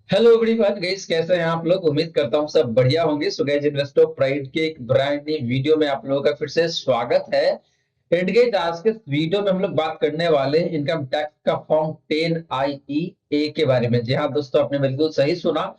Hello everyone guys, कैसे हैं आप लोग। उम्मीद करता हूँ सब बढ़िया होंगे। सो गाइस, इन्वेस्टर प्राइड के एक ब्रांड न्यू वीडियो में आप लोगों का फिर से स्वागत है। एंड गाइस, आज के इस वीडियो में हम लोग बात करने वाले हैं इनकम टैक्स का फॉर्म 10 IE के बारे में। जी हाँ दोस्तों, आपने बिल्कुल सही सुना।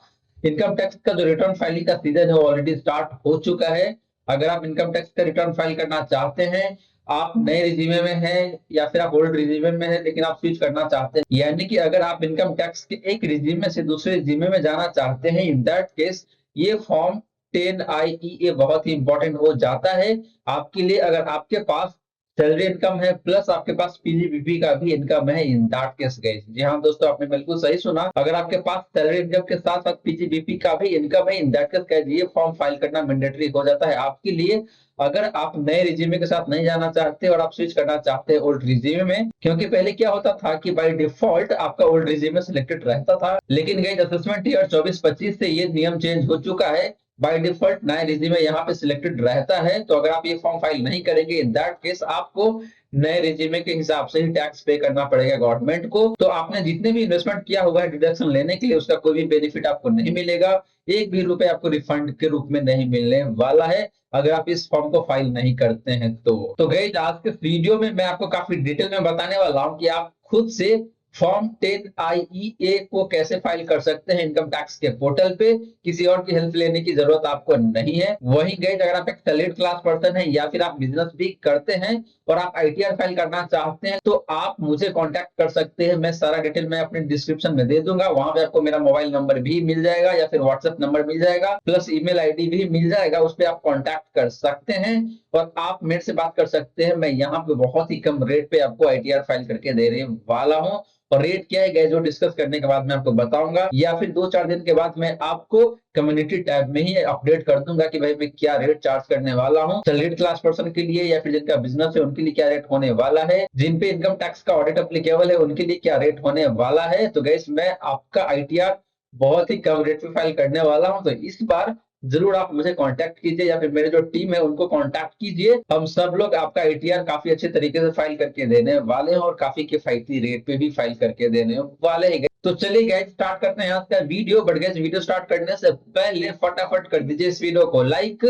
इनकम टैक्स का जो रिटर्न फाइलिंग का सीजन है वो ऑलरेडी स्टार्ट हो चुका है। अगर आप इनकम टैक्स का रिटर्न फाइल करना चाहते हैं, आप नए रिजीमे में हैं या फिर आप ओल्ड रिजीमे में हैं लेकिन आप स्विच करना चाहते हैं, यानी कि अगर आप इनकम टैक्स के एक रिजीमे से दूसरे रिजीमे में जाना चाहते हैं, इन दैट केस ये फॉर्म 10 IE बहुत ही इंपॉर्टेंट हो जाता है आपके लिए। अगर आपके पास सैलरी इनकम है प्लस आपके पास पीजीबीपी का भी इनकम है, इन दैट केस गाइस। जी हाँ दोस्तों, आपने बिल्कुल सही सुना। अगर आपके पास सैलरी इनकम के साथ साथ पीजीबीपी का भी इनकम है, इन दैट केस गाइस, ये फॉर्म फाइल करना मैंडेटरी हो जाता है आपके लिए। अगर आप नए रिज्यूमे के साथ नहीं जाना चाहते और आप स्विच करना चाहते हैं ओल्ड रिज्यूमे में, क्योंकि पहले क्या होता था कि बाय डिफॉल्ट आपका ओल्ड रिज्यूमे सिलेक्टेड रहता था, लेकिन गई असेसमेंट ईयर 24-25 से ये नियम चेंज हो चुका है। बाय डिफॉल्ट नया रिज्यूमे यहाँ पे सिलेक्टेड रहता है। तो अगर आप ये फॉर्म फाइल नहीं करेंगे, इन दैट केस आपको नए रिज्यूमे के हिसाब से ही टैक्स पे करना पड़ेगा गवर्नमेंट को। तो आपने जितने भी इन्वेस्टमेंट किया हुआ है डिडक्शन लेने के लिए, उसका कोई भी बेनिफिट आपको नहीं मिलेगा। एक भी रुपए आपको रिफंड के रूप में नहीं मिलने वाला है अगर आप इस फॉर्म को फाइल नहीं करते हैं। तो गाइस, आज के वीडियो में मैं आपको काफी डिटेल में बताने वाला हूं कि आप खुद से फॉर्म 10 IE को कैसे फाइल कर सकते हैं इनकम टैक्स के पोर्टल पे। किसी और की हेल्प लेने की जरूरत आपको नहीं है। वहीं गाइस, अगर आप एक सैलरीड क्लास पर्सन है या फिर आप बिजनेस भी करते हैं और आप ITR फाइल करना चाहते हैं, तो आप मुझे कांटेक्ट कर सकते हैं। मैं सारा डिटेल मैं अपने डिस्क्रिप्शन में दे दूंगा। वहां पे आपको मेरा मोबाइल नंबर भी मिल जाएगा या फिर व्हाट्सएप नंबर मिल जाएगा, प्लस ईमेल आईडी भी मिल जाएगा। उस पर आप कांटेक्ट कर सकते हैं और आप मेरे से बात कर सकते हैं। मैं यहाँ पे बहुत ही कम रेट पे आपको ITR फाइल करके देने वाला हूँ। और रेट क्या है गैस, जो डिस्कस करने के बाद मैं आपको बताऊंगा, या फिर 2-4 दिन के बाद मैं आपको कम्युनिटी टैब में ही अपडेट कर दूंगा कि भाई मैं क्या रेट चार्ज करने वाला हूँ सैलरीड क्लास पर्सन के लिए, या फिर जिनका बिजनेस है उनके लिए क्या रेट होने वाला है, जिन पे इनकम टैक्स का ऑडिट अप्लीकेबल है उनके लिए क्या रेट होने वाला है। तो गैस, मैं आपका ITR बहुत ही कम रेट पे फाइल करने वाला हूँ। तो इस बार जरूर आप मुझे कांटेक्ट कीजिए या फिर मेरे जो टीम है उनको कांटेक्ट कीजिए। हम सब लोग आपका ITR काफी अच्छे तरीके से फाइल करके देने वाले हैं और काफी किफायती रेट पे भी फाइल करके देने वाले हैं। तो चलिए गाइस, स्टार्ट करते हैं आज का video. But guys, video start करने से पहले फटाफट कर दीजिए इस वीडियो को लाइक।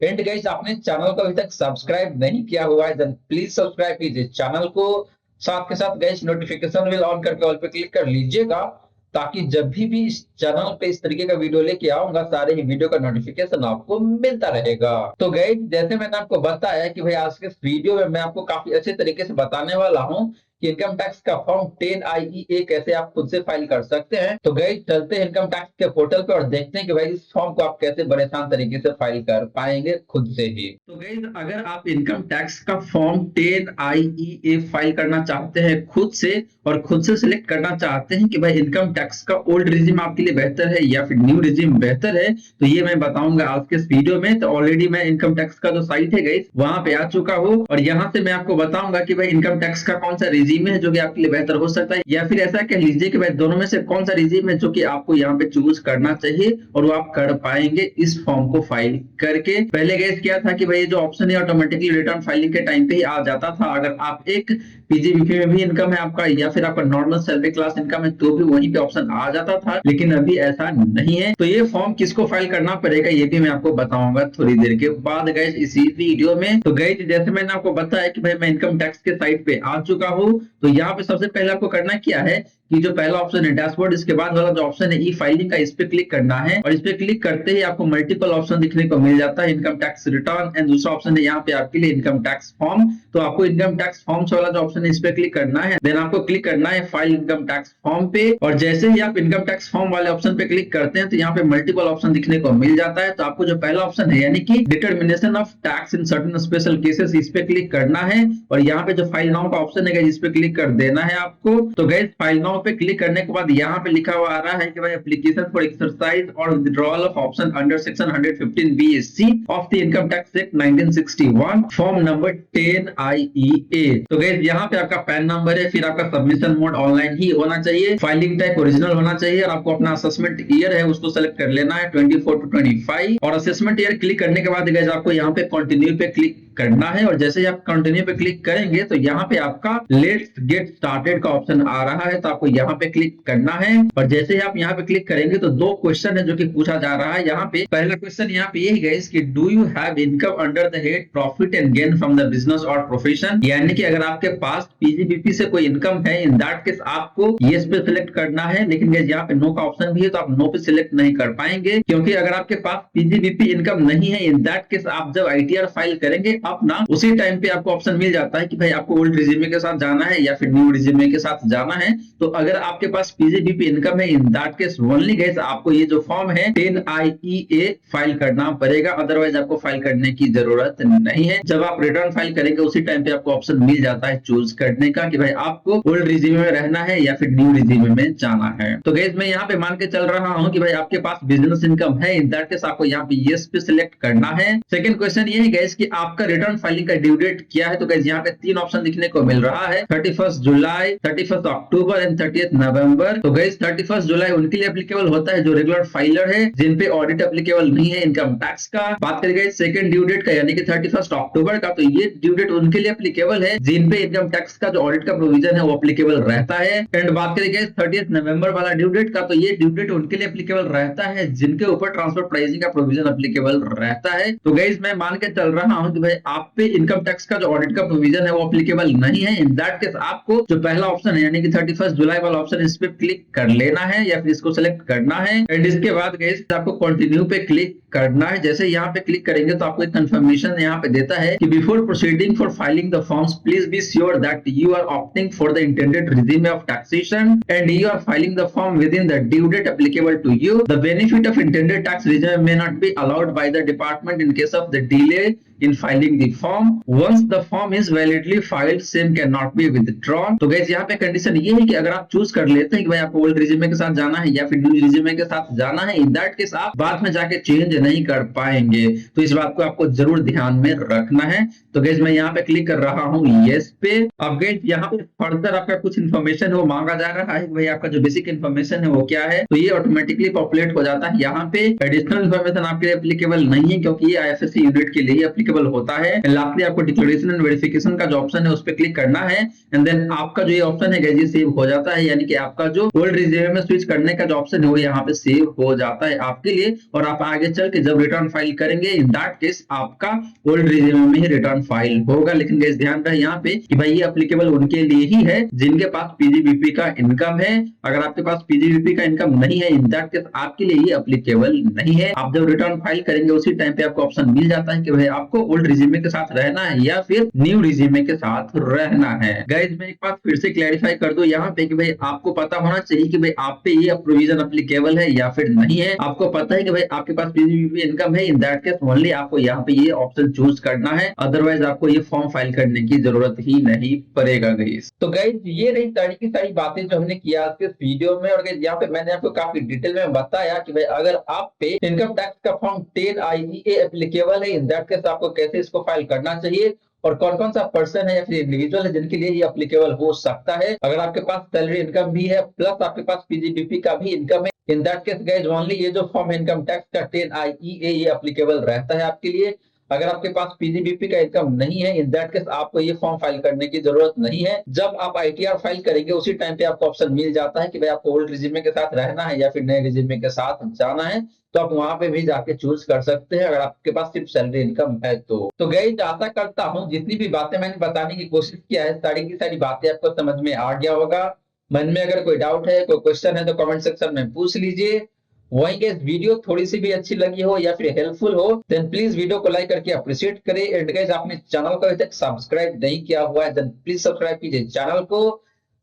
एंड गाइस, आपने चैनल को अभी तक सब्सक्राइब नहीं किया हुआ है, देन प्लीज सब्सक्राइब कीजिए चैनल को। साथ के साथ गाइस, नोटिफिकेशन बेल ऑन करके ऑल पे क्लिक कर लीजिएगा, ताकि जब भी इस चैनल पे इस तरीके का वीडियो लेके आऊंगा, सारे ही वीडियो का नोटिफिकेशन आपको मिलता रहेगा। तो गाइस, जैसे मैंने आपको बताया कि भाई आज के इस वीडियो में मैं आपको काफी अच्छे तरीके से बताने वाला हूँ कि इनकम टैक्स का फॉर्म 10 IE कैसे आप खुद से फाइल कर सकते हैं। तो गाइस, चलते हैं इनकम टैक्स के पोर्टल पे और देखते हैं कि भाई इस फॉर्म को आप कैसे बड़े आसान तरीके से फाइल कर पाएंगे खुद से ही। तो गाइस, अगर आप इनकम टैक्स का फॉर्म 10 IE फाइल करना चाहते हैं खुद से, और खुद से सिलेक्ट करना चाहते हैं कि भाई इनकम टैक्स का ओल्ड रिजिम आपके लिए बेहतर है या फिर न्यू रिजिम बेहतर है, तो ये मैं बताऊंगा आज के इस वीडियो में। तो ऑलरेडी मैं इनकम टैक्स का जो साइट है गाइस वहां पे आ चुका हूँ और यहाँ से मैं आपको बताऊंगा कि भाई इनकम टैक्स का कौन सा रिजिम है जो कि आपके लिए बेहतर हो सकता है, या फिर ऐसा कह लीजिए कि भाई दोनों में से कौन सा रिजिम है जो कि आपको यहाँ पे चूज करना चाहिए और वो आप कर पाएंगे इस फॉर्म को फाइल करके। पहले गाइस क्या था कि भाई जो ऑप्शन है ऑटोमेटिकली रिटर्न फाइलिंग के टाइम पे ही आ जाता था। अगर आप एक पीजीबीपी में भी इनकम है आपका या फिर आपका नॉर्मल सैलरी क्लास इनकम है तो भी वहीं पे ऑप्शन आ जाता था, लेकिन अभी ऐसा नहीं है। तो ये फॉर्म किसको फाइल करना पड़ेगा ये भी मैं आपको बताऊंगा थोड़ी देर के बाद गाइस इसी वीडियो में। तो गाइस, जैसे मैंने आपको बताया कि भाई मैं इनकम टैक्स के साइट पे आ चुका हूँ। तो यहाँ पे सबसे पहले आपको करना क्या है कि जो पहला ऑप्शन है डैशबोर्ड, इसके बाद वाला जो ऑप्शन है ई फाइलिंग का, इस पे क्लिक करना है। और इस पे क्लिक करते ही आपको मल्टीपल ऑप्शन दिखने को मिल जाता है, इनकम टैक्स रिटर्न एंड दूसरा ऑप्शन है यहाँ पे आपके लिए इनकम टैक्स फॉर्म। तो आपको इनकम टैक्स फॉर्म्स वाला जो ऑप्शन है इस पे क्लिक करना है, देन आपको क्लिक करना है फाइल इनकम टैक्स फॉर्म पे। और जैसे ही आप इनकम टैक्स फॉर्म वाले ऑप्शन पे क्लिक करते हैं तो यहाँ पे मल्टीपल ऑप्शन दिखने को मिल जाता है। तो आपको जो पहला ऑप्शन है यानी कि determination of tax in certain special cases, इस पे क्लिक करना है। और यहाँ पे जो फाइल नाउ का ऑप्शन है इस पे क्लिक कर देना है आपको। तो गाइस, फाइल नाउ पे क्लिक करने के बाद यहाँ पे लिखा हुआ आ रहा है कि भाई एप्लीकेशन फॉर एक्सरसाइज और withdrawal of option under section 115 BSc of the income tax act 1961 form number 10 IE। तो गाइस, यहाँ पे आपका पैन नंबर है, फिर आपका सबमिशन मोड ऑनलाइन ही होना चाहिए, फाइलिंग टाइप ओरिजिनल होना चाहिए और आपको अपना असेसमेंट ईयर है उसको सेलेक्ट कर लेना है 24 to 25। और असेसमेंट ईयर क्लिक करने के बाद गाइस आपको यहाँ पे कंटिन्यू पे क्लिक करना है और जैसे ही आप कंटिन्यू पे क्लिक करेंगे तो यहाँ पे आपका लेट्स गेट स्टार्टेड का ऑप्शन आ रहा है, तो आपको यहाँ पे क्लिक करना है। और जैसे ही आप यहाँ पे क्लिक करेंगे तो दो क्वेश्चन है जो कि पूछा जा रहा है। यहाँ पे पहला क्वेश्चन यहाँ पे यही गाइस कि do you have income under the head profit and gain from the business और प्रोफेशन, यानी कि अगर आपके पास पीजीबीपी से कोई इनकम है, इन दैट केस आपको यस पे सिलेक्ट करना है। लेकिन गाइस यहाँ पे नो का ऑप्शन भी है तो आप नो पे सिलेक्ट नहीं कर पाएंगे, क्योंकि अगर आपके पास पीजीबीपी इनकम नहीं है, इन दैट केस आप जब आईटीआर फाइल करेंगे अपना, उसी टाइम पे आपको ऑप्शन मिल जाता है कि भाई आपको ओल्ड रिज्यूमे के साथ जाना है या फिर न्यू रिज्यूमे के साथ जाना है। तो अगर आपके पास पीजीबीपी इनकम है, in that case only guys आपको ये जो फॉर्म है 10IEA फाइल करना पड़ेगा, अदरवाइज आपको फाइल करने की जरूरत नहीं है। जब आप रिटर्न फाइल करेंगे उसी टाइम पे आपको ऑप्शन मिल जाता है चूज करने का कि भाई आपको ओल्ड रिज्यूमे में रहना है या फिर न्यू रिज्यूमे में जाना है। तो गाइस मैं यहाँ पे मान के चल रहा हूँ कि भाई आपके पास बिजनेस इनकम है, इन दैट केस आपको यहाँ पे यस पे सिलेक्ट करना है। सेकंड क्वेश्चन ये है गाइस कि आपका रिटर्न फाइलिंग का ड्यू डेट क्या है। तो गाइस यहाँ पे तीन ऑप्शन दिखने को मिल रहा है, 31 जुलाई, 31 अक्टूबर एंड 30 नवंबर। तो गाइस 31 जुलाई उनके लिए एप्लीकेबल होता है जो रेगुलर फाइलर है, जिन पे ऑडिट एप्लीकेबल नहीं है इनकम टैक्स का। बात करेंगे सेकंड ड्यू डेट का यानी कि 31 अक्टूबर का, तो ये ड्यू डेट उनके लिए एप्लीकेबल है जिन पे इनकम टैक्स का जो ऑडिट का प्रोविजन है वो एप्लीकेबल रहता है। एंड बात करेंगे 30 नवंबर वाला ड्यू डेट का, तो ये ड्यू डेट उनके लिए एप्लीकेबल रहता है जिनके ऊपर ट्रांसफर प्राइसिंग का प्रोविजन एप्लीकेबल रहता है। तो गाइस मैं मान के चल रहा हूं कि भाई आप पे इनकम टैक्स का जो ऑडिट का प्रोविजन है वो एप्लीकेबल नहीं है। इन दैट केस आपको जो पहला ऑप्शन है यानी कि 31 जुलाई वाला ऑप्शन, इस पे क्लिक कर लेना है या फिर इसको सेलेक्ट करना है। एंड इसके बाद गाइस आपको कंटिन्यू पे क्लिक करना है। जैसे यहाँ पे क्लिक करेंगे तो आपको एक कंफर्मेशन यहाँ पे देता है कि before proceeding for filing the forms please be sure that you are opting for the intended regime of taxation and you are filing the form within the due date applicable to you. The benefit of intended tax regime may not be allowed by the department in case of the delay in filing the form. Once the form is validly filed, same cannot be withdrawn. तो guys यहाँ पे condition ये है कि अगर आप choose कर लेते हैं कि भाई आपको ओल्ड रिज्यूमे के साथ जाना है या फिर न्यू रिज्यूमे के साथ जाना है, इन दैट केस आप बाद में जाके चेंज नहीं कर पाएंगे। तो इस बात को आपको जरूर ध्यान में रखना है। तो गाइस मैं यहाँ पे क्लिक कर रहा हूँ यस पे। अब गाइस यहाँ पे फर्दर आपका कुछ इन्फॉर्मेशन है वो मांगा जा रहा है कि भाई आपका जो बेसिक इन्फॉर्मेशन है वो क्या है, तो ये ऑटोमेटिकली पॉपुलेट हो जाता है। यहाँ पे एडिशनल इन्फॉर्मेशन आपके लिए एप्लीकेबल नहीं है क्योंकि ये आईएफएससी यूनिट के लिए एप्लीकेबल होता है। लास्टली आपको डिक्लेरेशन एंड वेरिफिकेशन का जो ऑप्शन है उस पर क्लिक करना है एंड देन आपका जो ये ऑप्शन है गाइस ये सेव हो जाता है, यानी कि आपका जो ओल्ड रिज्यूमे में स्विच करने का जो ऑप्शन है वो यहाँ पे सेव हो जाता है आपके लिए। और आप आगे चल के जब रिटर्न फाइल करेंगे इन दैट केस आपका ओल्ड रिज्यूमे में ही रिटर्न फाइल होगा। लेकिन गाइस ध्यान रहे यहाँ पे कि भाई ये एप्लीकेबल उनके लिए ही है जिनके पास पीजीबीपी का इनकम है। अगर आपके पास पीजीबीपी का इनकम नहीं है इन दैट केस आपके लिए ये एप्लीकेबल नहीं है। आप जब रिटर्न फाइल करेंगे उसी टाइम पे आपको ऑप्शन मिल जाता है कि भाई आपको ओल्ड रिज्यूमे के साथ रहना है या फिर न्यू रिज्यूमे के साथ रहना है। गाइस मैं एक बात फिर से क्लैरिफाई कर दूं यहाँ पे कि भाई आपको पता होना चाहिए कि भाई आप पे ये प्रोविजन एप्लीकेबल है या फिर नहीं है। आपको पता है कि भाई आपके पास पीजीबीपी इनकम है, इन दैट केस ओनली आपको यहाँ पे ये ऑप्शन चूज करना है, अदरवाइज आपको ये फॉर्म फाइल करने की जरूरत ही नहीं पड़ेगा गाइस। तो गाइस ये रही सारी की सारी बातें जो हमने किया आज के वीडियो में। और गाइस यहाँ पे मैंने आपको काफी डिटेल में बताया कि भाई अगर आप पे इनकम टैक्स का फॉर्म 10IEA एप्लीकेबल है, इन दैट केस आपको कैसे इसको फाइल करना चाहिए और कौन कौन सा पर्सन है या फिर इंडिविजुअल है जिनके लिए ये एप्लीकेबल हो सकता है। अगर आपके पास सैलरी इनकम भी है प्लस आपके पास पीजीबीपी का भी इनकम है, in that case guys only ये जो फॉर्म इनकम टैक्स का 10IEA ये एप्लीकेबल रहता है आपके लिए। अगर आपके पास पीजीबीपी का इनकम नहीं है इन दैट केस आपको ये फॉर्म फाइल करने की जरूरत नहीं है। जब आप आईटीआर फाइल करेंगे उसी टाइम पे आपको ऑप्शन मिल जाता है कि भाई आपको ओल्ड रिज्यूमे के साथ रहना है या फिर नए रिज्यूमे के साथ जाना है, तो आप वहां पे भी जाके चूज कर सकते हैं अगर आपके पास सिर्फ सैलरी इनकम है तो गाइस आशा करता हूँ जितनी भी बातें मैंने बताने की कोशिश किया है सारी की सारी बातें आपको समझ में आ गया होगा। मन में अगर कोई डाउट है कोई क्वेश्चन है तो कमेंट सेक्शन में पूछ लीजिए। वहीं के वीडियो थोड़ी सी भी अच्छी लगी हो या फिर हेल्पफुल हो देन प्लीज वीडियो को लाइक करके अप्रिशिएट करें। एंड गाइस आपने चैनल को अभी तक सब्सक्राइब नहीं किया हुआ है देन प्लीज सब्सक्राइब कीजिए चैनल को।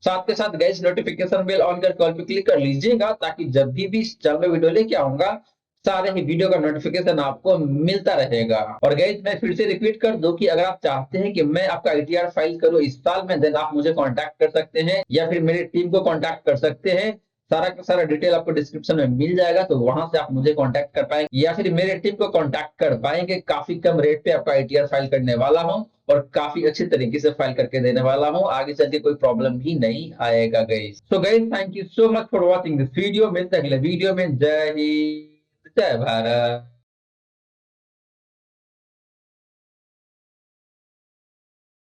साथ के साथ गाइस नोटिफिकेशन बेल ऑन कर कॉल पे क्लिक कर लीजिएगा ताकि जब भी इस चैनल में वीडियो लेके आऊंगा सारे ही वीडियो का नोटिफिकेशन आपको मिलता रहेगा। और गाइस मैं फिर से रिपीट कर दूं कि अगर आप चाहते हैं कि मैं आपका आईटीआर फाइल करूं इस साल में देन आप मुझे कांटेक्ट कर सकते हैं या फिर मेरी टीम को कांटेक्ट कर सकते हैं। सारा का सारा डिटेल आपको डिस्क्रिप्शन में मिल जाएगा तो वहां से आप मुझे कांटेक्ट कर पाएंगे या फिर मेरे टीम को कांटेक्ट कर पाएंगे। काफी कम रेट पे आपका आईटीआर फाइल करने वाला हूं और काफी अच्छी तरीके से फाइल करके देने वाला हूं, आगे चल के कोई प्रॉब्लम भी नहीं आएगा guys. So guys thank you so much for watching this video. मिलते हैं अगले वीडियो में। जय हिंद जय भारत।